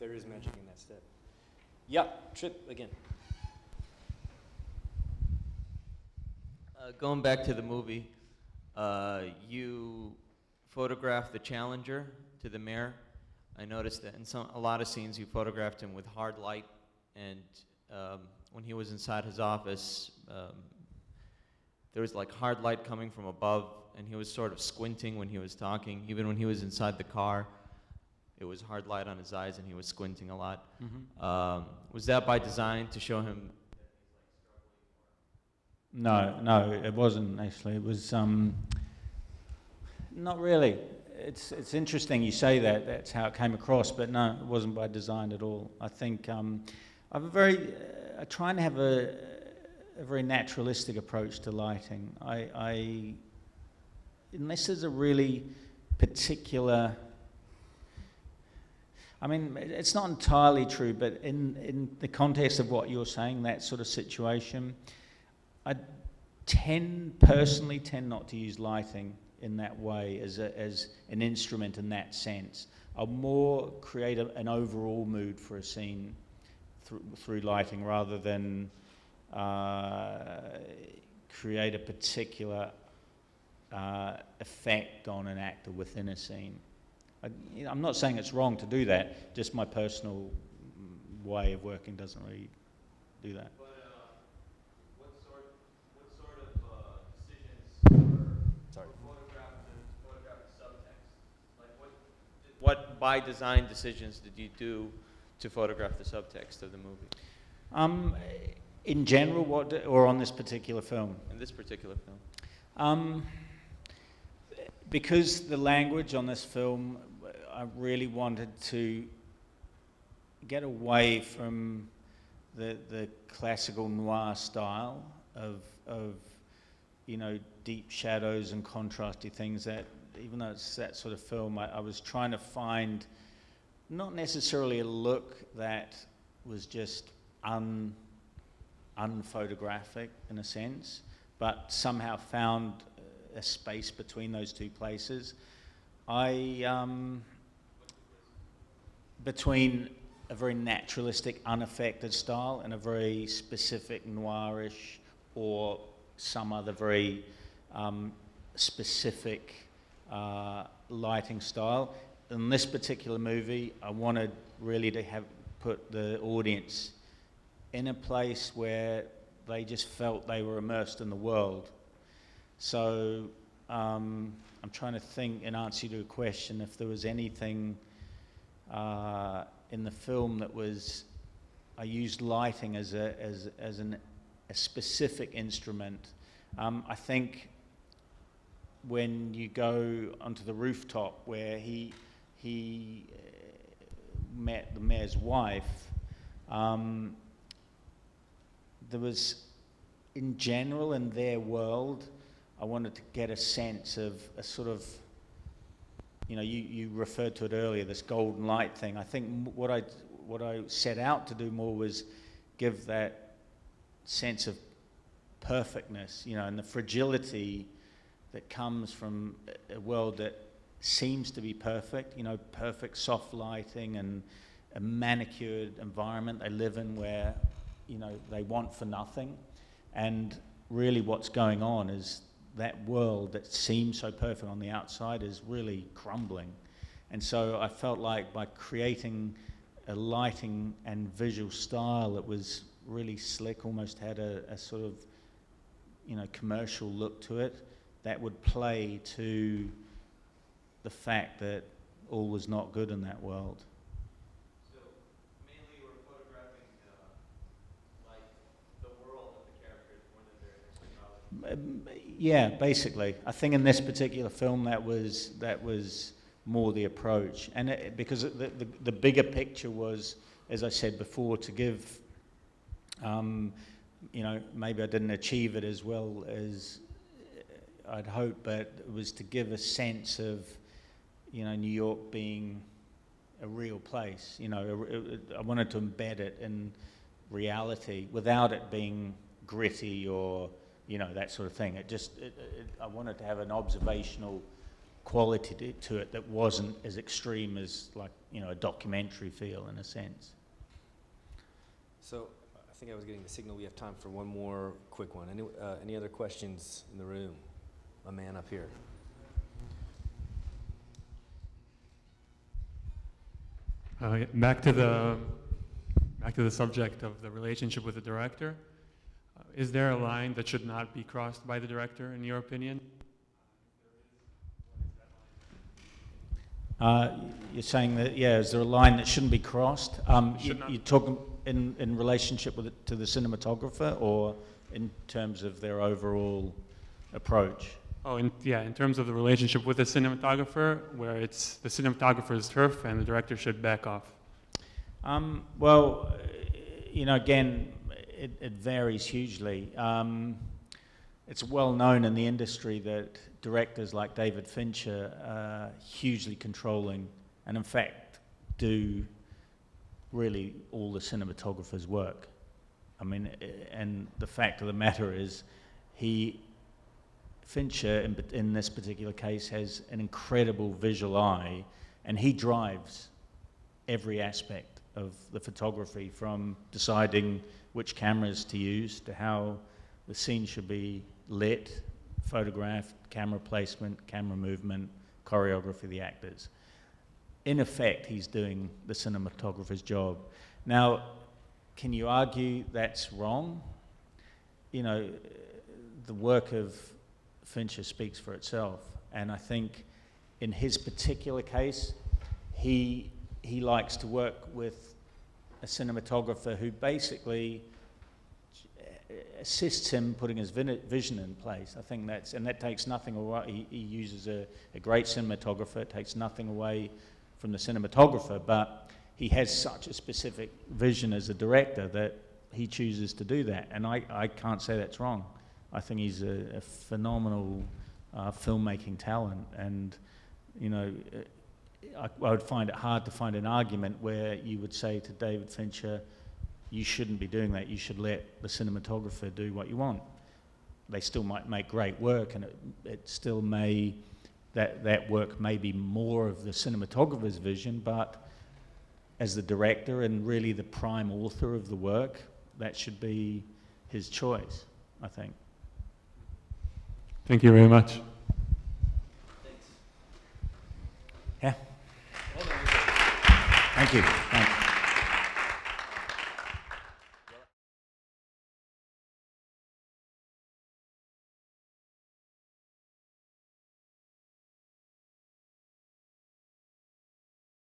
there is magic in that step. Yeah, Trip again. Going back to the movie, you photographed the challenger to the mayor. I noticed that in a lot of scenes you photographed him with hard light, and when he was inside his office, there was like hard light coming from above, and he was sort of squinting when he was talking. Even when he was inside the car, it was hard light on his eyes, and he was squinting a lot. Mm-hmm. Was that by design to show him? No, it wasn't actually. It was not really. It's interesting you say that. That's how it came across, but no, it wasn't by design at all. I think I try and have a very naturalistic approach to lighting. I unless there's a really particular. I mean, it's not entirely true, but in the context of what you're saying, that sort of situation, I personally tend not to use lighting in that way as an instrument in that sense. I'll more create an overall mood for a scene through lighting rather than create a particular effect on an actor within a scene. I'm not saying it's wrong to do that, just my personal way of working doesn't really do that. But what sort of decisions were photographed the subtext? Like what by design decisions did you do to photograph the subtext of the movie? In general, or on this particular film? In this particular film. Because the language on this film, I really wanted to get away from the classical noir style of deep shadows and contrasty things that, even though it's that sort of film, I was trying to find not necessarily a look that was just unphotographic in a sense, but somehow found a space between those two places. Between a very naturalistic, unaffected style and a very specific noirish or some other very specific lighting style. In this particular movie, I wanted really to put the audience in a place where they just felt they were immersed in the world. So I'm trying to think, in answer to a question, if there was anything in the film that was, I used lighting as a specific instrument. I think when you go onto the rooftop where he met the mayor's wife, there was, in general, in their world, I wanted to get a sense of a sort of, you referred to it earlier, this golden light thing. I think what I set out to do more was give that sense of perfectness, and the fragility that comes from a world that seems to be perfect, perfect soft lighting and a manicured environment they live in where, they want for nothing. And really what's going on is that world that seems so perfect on the outside is really crumbling. And so I felt like by creating a lighting and visual style that was really slick, almost had a sort of, commercial look to it, that would play to the fact that all was not good in that world. So mainly you were photographing like the world of the characters more than their technology. Yeah, basically. I think in this particular film that was more the approach, and because the bigger picture was, as I said before, to give, maybe I didn't achieve it as well as I'd hoped, but it was to give a sense of, New York being a real place. I wanted to embed it in reality without it being gritty or, that sort of thing. I wanted to have an observational quality to it that wasn't as extreme as, like, you know, a documentary feel in a sense. So I think I was getting the signal. We have time for one more quick one. Any other questions in the room? A man up here. Back to the subject of the relationship with the director. Is there a line that should not be crossed by the director, in your opinion? You're saying that, yeah, is there a line that shouldn't be crossed? You're talking in relationship to the cinematographer, or in terms of their overall approach? Oh, in terms of the relationship with the cinematographer, where it's the cinematographer's turf and the director should back off. Well, you know, again, it varies hugely. It's well known in the industry that directors like David Fincher are hugely controlling, and in fact do really all the cinematographer's work. I mean, and the fact of the matter is, Fincher in this particular case has an incredible visual eye, and he drives every aspect of the photography, from deciding which cameras to use to how the scene should be lit, photographed, camera placement, camera movement, choreography of the actors. In effect, he's doing the cinematographer's job. Now, can you argue that's wrong? You know, the work of Fincher speaks for itself, and I think in his particular case, he likes to work with a cinematographer who basically assists him putting his vision in place. I think that takes nothing away. He uses a great cinematographer. It takes nothing away from the cinematographer, but he has such a specific vision as a director that he chooses to do that, and I can't say that's wrong. I think he's a phenomenal filmmaking talent, and you know, I would find it hard to find an argument where you would say to David Fincher, you shouldn't be doing that, you should let the cinematographer do what you want. They still might make great work, and it still may, that work may be more of the cinematographer's vision, but as the director and really the prime author of the work, that should be his choice, I think. Thank you very much. Yeah. Thank you. Thanks.